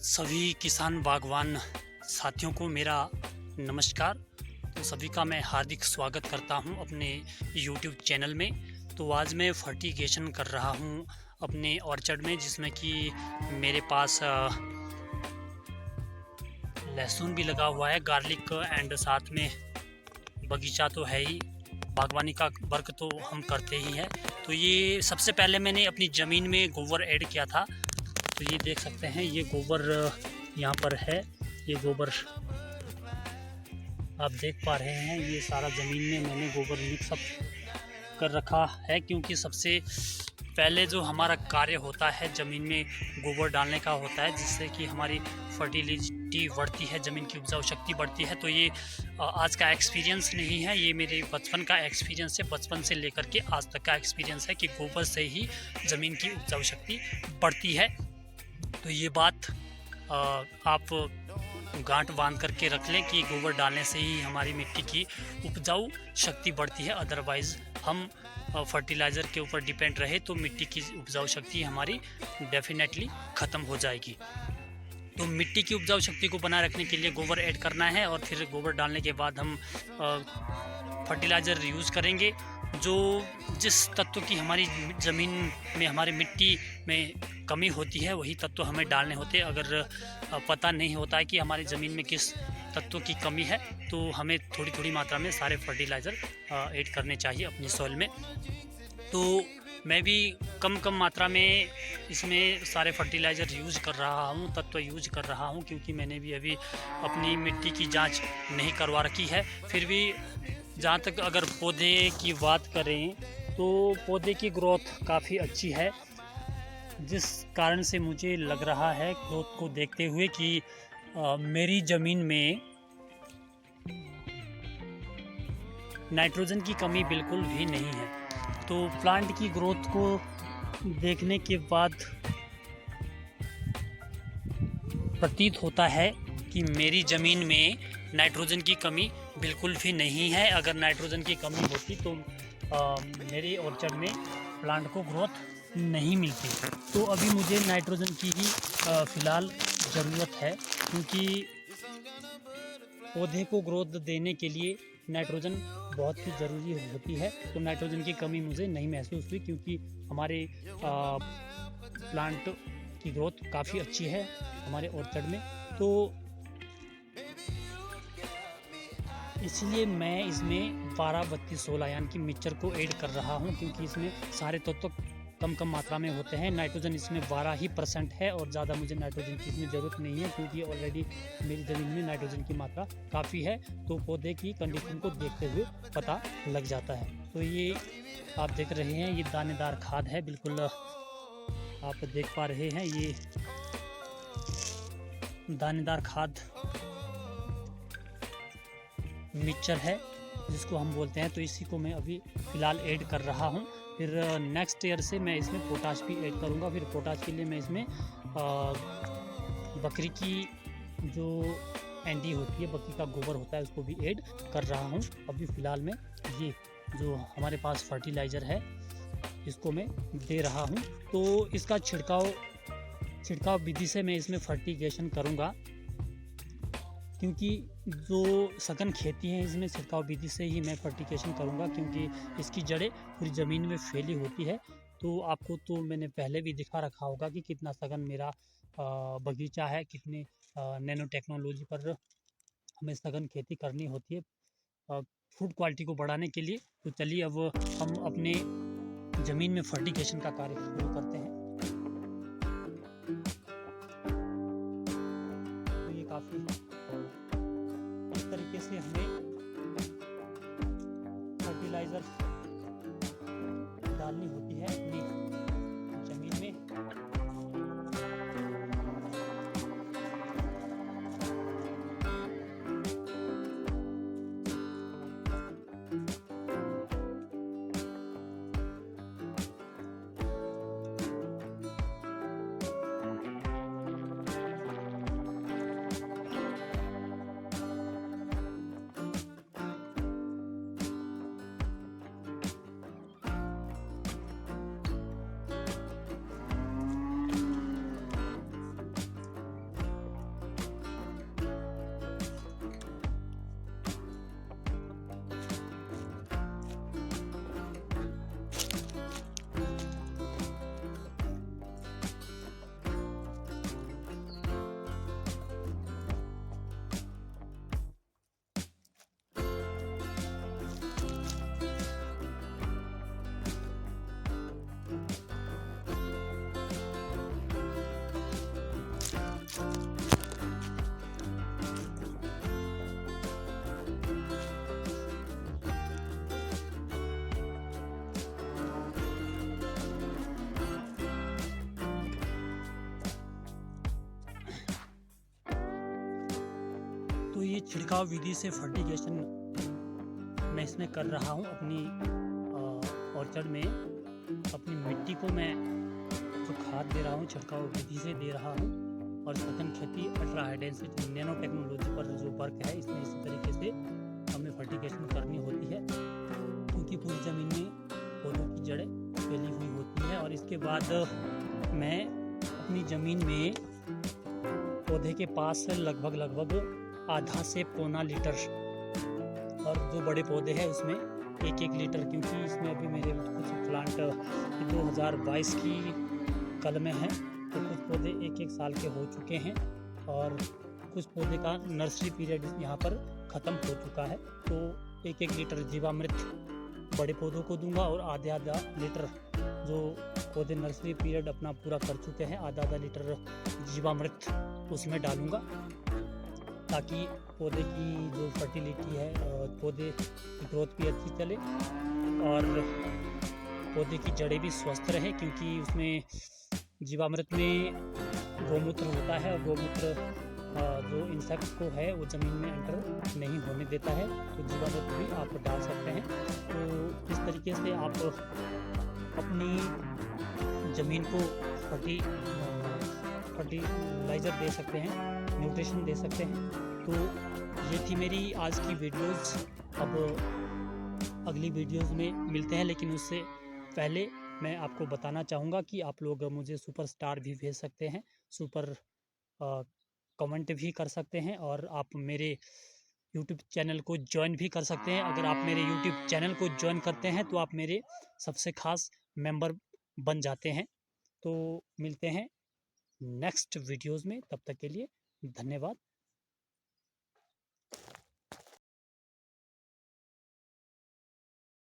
सभी किसान बागवान साथियों को मेरा नमस्कार। तो सभी का मैं हार्दिक स्वागत करता हूं अपने यूट्यूब चैनल में। तो आज मैं फर्टिगेशन कर रहा हूं अपने ऑर्चर्ड में, जिसमें कि मेरे पास लहसुन भी लगा हुआ है, गार्लिक एंड साथ में बगीचा तो है ही। बागवानी का वर्क तो हम करते ही हैं। तो ये सबसे पहले मैंने अपनी ज़मीन में गोबर ऐड किया था। तो ये देख सकते हैं, ये गोबर यहाँ पर है। ये गोबर आप देख पा रहे हैं, ये सारा ज़मीन में मैंने गोबर मिक्स अप कर रखा है, क्योंकि सबसे पहले जो हमारा कार्य होता है ज़मीन में गोबर डालने का होता है, जिससे कि हमारी फर्टिलिटी बढ़ती है, ज़मीन की उपजाऊ शक्ति बढ़ती है। तो ये आज का एक्सपीरियंस नहीं है, ये मेरे बचपन का एक्सपीरियंस है। बचपन से लेकर के आज तक का एक्सपीरियंस है कि गोबर से ही ज़मीन की उपजाऊ शक्ति बढ़ती है। तो ये बात आप गांठ बांध करके रख लें कि गोबर डालने से ही हमारी मिट्टी की उपजाऊ शक्ति बढ़ती है। अदरवाइज़ हम फर्टिलाइज़र के ऊपर डिपेंड रहे तो मिट्टी की उपजाऊ शक्ति हमारी डेफिनेटली ख़त्म हो जाएगी। तो मिट्टी की उपजाऊ शक्ति को बनाए रखने के लिए गोबर ऐड करना है, और फिर गोबर डालने के बाद हम फर्टिलाइज़र यूज़ करेंगे। जो जिस तत्व की हमारी ज़मीन में, हमारी मिट्टी में कमी होती है, वही तत्व हमें डालने होते हैं। अगर पता नहीं होता है कि हमारी ज़मीन में किस तत्व की कमी है, तो हमें थोड़ी थोड़ी मात्रा में सारे फर्टिलाइज़र ऐड करने चाहिए अपनी सॉइल में। तो मैं भी कम मात्रा में इसमें सारे फर्टिलाइज़र यूज़ कर रहा हूँ, तत्व यूज़ कर रहा हूँ, क्योंकि मैंने भी अभी अपनी मिट्टी की जांच नहीं करवा रखी है। फिर भी जहाँ तक अगर पौधे की बात करें तो पौधे की ग्रोथ काफ़ी अच्छी है, जिस कारण से मुझे लग रहा है ग्रोथ को देखते हुए कि मेरी ज़मीन में नाइट्रोजन की कमी बिल्कुल भी नहीं है। तो प्लांट की ग्रोथ को देखने के बाद प्रतीत होता है कि मेरी ज़मीन में नाइट्रोजन की कमी बिल्कुल भी नहीं है। अगर नाइट्रोजन की कमी होती तो मेरी ऑर्चर्ड में प्लांट को ग्रोथ नहीं मिलती। तो अभी मुझे नाइट्रोजन की ही फ़िलहाल ज़रूरत है, क्योंकि पौधे को ग्रोथ देने के लिए नाइट्रोजन बहुत ही ज़रूरी होती है। तो नाइट्रोजन की कमी मुझे नहीं महसूस हुई, क्योंकि हमारे प्लांट की ग्रोथ काफ़ी अच्छी है हमारे ऑर्चर्ड में। तो इसलिए मैं इसमें 12-32-16 यानी कि मिक्सचर को ऐड कर रहा हूं, क्योंकि इसमें सारे तत्व कम मात्रा में होते हैं। नाइट्रोजन इसमें 12% है, और ज़्यादा मुझे नाइट्रोजन की इसमें ज़रूरत नहीं है, क्योंकि ऑलरेडी मेरी ज़मीन में नाइट्रोजन की मात्रा काफ़ी है। तो पौधे की कंडीशन को देखते हुए पता लग जाता है। तो ये आप देख रहे हैं, ये दानेदार खाद है, बिल्कुल आप देख पा रहे हैं, ये दानेदार खाद मिक्सचर है जिसको हम बोलते हैं। तो इसी को मैं अभी फ़िलहाल ऐड कर रहा हूँ। फिर नेक्स्ट ईयर से मैं इसमें पोटाश भी ऐड करूँगा। फिर पोटाश के लिए मैं इसमें बकरी की जो एंडी होती है, बकरी का गोबर होता है, उसको भी ऐड कर रहा हूँ। अभी फ़िलहाल में ये जो हमारे पास फर्टिलाइज़र है, इसको मैं दे रहा हूँ। तो इसका छिड़काव विधि से मैं इसमें फर्टिगेशन करूँगा, क्योंकि जो सघन खेती है इसमें छिड़काव विधि से ही मैं फर्टिगेशन करूँगा, क्योंकि इसकी जड़ें पूरी ज़मीन में फैली होती है। तो आपको तो मैंने पहले भी दिखा रखा होगा कि कितना सघन मेरा बगीचा है, कितने नैनो टेक्नोलॉजी पर हमें सघन खेती करनी होती है फूड क्वालिटी को बढ़ाने के लिए। तो चलिए अब हम अपने ज़मीन में फर्टिगेशन का कार्य शुरू करते हैं। तो ये काफ़ी इस तरीके से हमें फर्टिलाइज़र डालनी होती है अपनी ज़मीन में। तो ये छिड़काव विधि से फर्टिगेशन मैं इसमें कर रहा हूँ अपनी ऑर्चर्ड में। अपनी मिट्टी को मैं जो खाद दे रहा हूँ छिड़काव विधि से दे रहा हूँ। और सघन खेती ultra high density nano technology पर जो वर्क है इसमें इसी तरीके से हमें फर्टिगेशन करनी होती है, क्योंकि पूरी ज़मीन में पौधों की जड़ें फैली हुई होती है। और इसके बाद मैं अपनी ज़मीन में पौधे के पास लगभग आधा से पौना लीटर, और जो बड़े पौधे हैं उसमें 1-1 लीटर, क्योंकि इसमें अभी मेरे कुछ प्लांट 2022 की कलमें हैं, तो कुछ पौधे 1-1 साल के हो चुके हैं और कुछ पौधे का नर्सरी पीरियड यहाँ पर ख़त्म हो चुका है। तो 1-1 लीटर जीवामृत बड़े पौधों को दूंगा और आधा लीटर जो पौधे नर्सरी पीरियड अपना पूरा कर चुके हैं आधा लीटर जीवामृत उसमें डालूंगा, ताकि पौधे की जो फर्टिलिटी है, पौधे की ग्रोथ भी अच्छी चले और पौधे की जड़ें भी स्वस्थ रहे, क्योंकि उसमें जीवामृत में गौमूत्र होता है और गौमूत्र जो इंसेक्ट को है वो ज़मीन में एंटर नहीं होने देता है। तो जीवामृत भी आप डाल सकते हैं। तो इस तरीके से आप अपनी ज़मीन को फर्टिलाइज़र दे सकते हैं, न्यूट्रिशन दे सकते हैं। तो ये थी मेरी आज की वीडियोज़। अब अगली वीडियोज़ में मिलते हैं, लेकिन उससे पहले मैं आपको बताना चाहूँगा कि आप लोग मुझे सुपर स्टार भी भेज सकते हैं, सुपर कमेंट भी कर सकते हैं, और आप मेरे यूट्यूब चैनल को ज्वाइन भी कर सकते हैं। अगर आप मेरे यूट्यूब चैनल को ज्वाइन करते हैं तो आप मेरे सबसे खास मेंबर बन जाते हैं। तो मिलते हैं नेक्स्ट वीडियोज़ में, तब तक के लिए धन्यवाद।